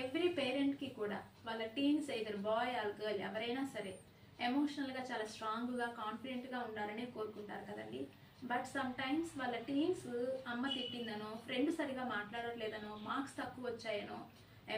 Every పేరెంట్కి కూడా వాళ్ళ teens either boy or girl ఎవరైనా సరే ఎమోషనల్గా చాలా స్ట్రాంగ్గా కాన్ఫిడెంట్గా ఉండాలని కోరుకుంటారు కదండి. బట్ సమ్ టైమ్స్ వాళ్ళ టీన్స్ అమ్మ తిట్టిందనో, ఫ్రెండ్ సరిగా మాట్లాడట్లేదనో, మార్క్స్ తక్కువ వచ్చాయనో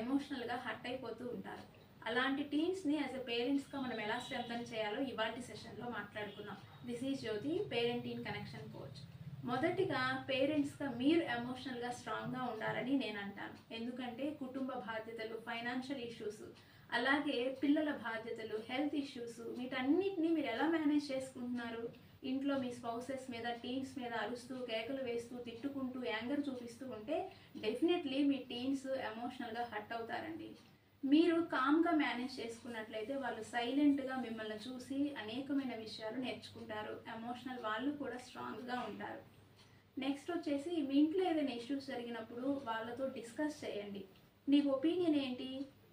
ఎమోషనల్గా హర్ట్ అయిపోతూ ఉంటారు. అలాంటి టీన్స్ని యాజ్ ఎ పేరెంట్స్గా మనం ఎలా స్ట్రెంథన్ చేయాలో ఇవాటి సెషన్లో మాట్లాడుకుందాం. This is Jyoti, parent teen connection coach. మొదటిగా పేరెంట్స్గా మీరు ఎమోషనల్గా స్ట్రాంగ్గా ఉండాలని నేను అంటాను. ఎందుకంటే కుటుంబ బాధ్యతలు, ఫైనాన్షియల్ ఇష్యూస్, అలాగే పిల్లల బాధ్యతలు, హెల్త్ ఇష్యూస్, వీటన్నిటిని మీరు ఎలా మేనేజ్ చేసుకుంటున్నారు? ఇంట్లో మీ స్పౌసెస్ మీద, టీన్స్ మీద అరుస్తూ, కేకలు వేస్తూ, తిట్టుకుంటూ, యాంగర్ చూపిస్తూ ఉంటే డెఫినెట్లీ మీ టీన్స్ ఎమోషనల్గా హర్ట్ అవుతారండి. మీరు కామ్గా మేనేజ్ చేసుకున్నట్లయితే వాళ్ళు సైలెంట్గా మిమ్మల్ని చూసి అనేకమైన విషయాలు నేర్చుకుంటారు. ఎమోషనల్ వాళ్ళు కూడా స్ట్రాంగ్గా ఉంటారు. నెక్స్ట్ వచ్చేసి మీ ఇంట్లో ఏదైనా ఇష్యూస్ జరిగినప్పుడు వాళ్ళతో డిస్కస్ చేయండి. నీ ఒపీనియన్ ఏంటి,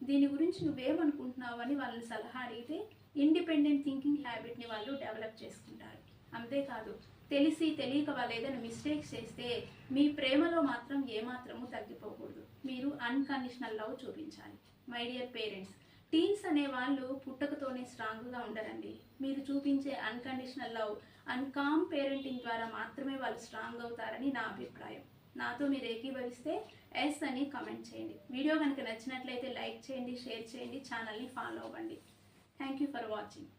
దీని గురించి నువ్వేమనుకుంటున్నావు అని వాళ్ళని సలహా అడిగితే ఇండిపెండెంట్ థింకింగ్ హ్యాబిట్ని వాళ్ళు డెవలప్ చేసుకుంటారు. అంతేకాదు, తెలిసి తెలియక వాళ్ళు ఏదైనా మిస్టేక్స్ చేస్తే మీ ప్రేమలో మాత్రం ఏమాత్రము తగ్గిపోకూడదు. మీరు అన్కండిషనల్ లవ్ చూపించాలి. మై డియర్ పేరెంట్స్, టీన్స్ అనే వాళ్ళు పుట్టకతోనే స్ట్రాంగ్గా ఉండరండి. మీరు చూపించే unconditional love and calm parenting ద్వారా మాత్రమే వాళ్ళు స్ట్రాంగ్ అవుతారని నా అభిప్రాయం. నాతో మీరు ఏకీభవిస్తే ఎస్ అని కమెంట్ చేయండి. వీడియో కనుక నచ్చినట్లయితే లైక్ చేయండి, షేర్ చేయండి, ఛానల్ని ఫాలో అవ్వండి. Thank you for watching.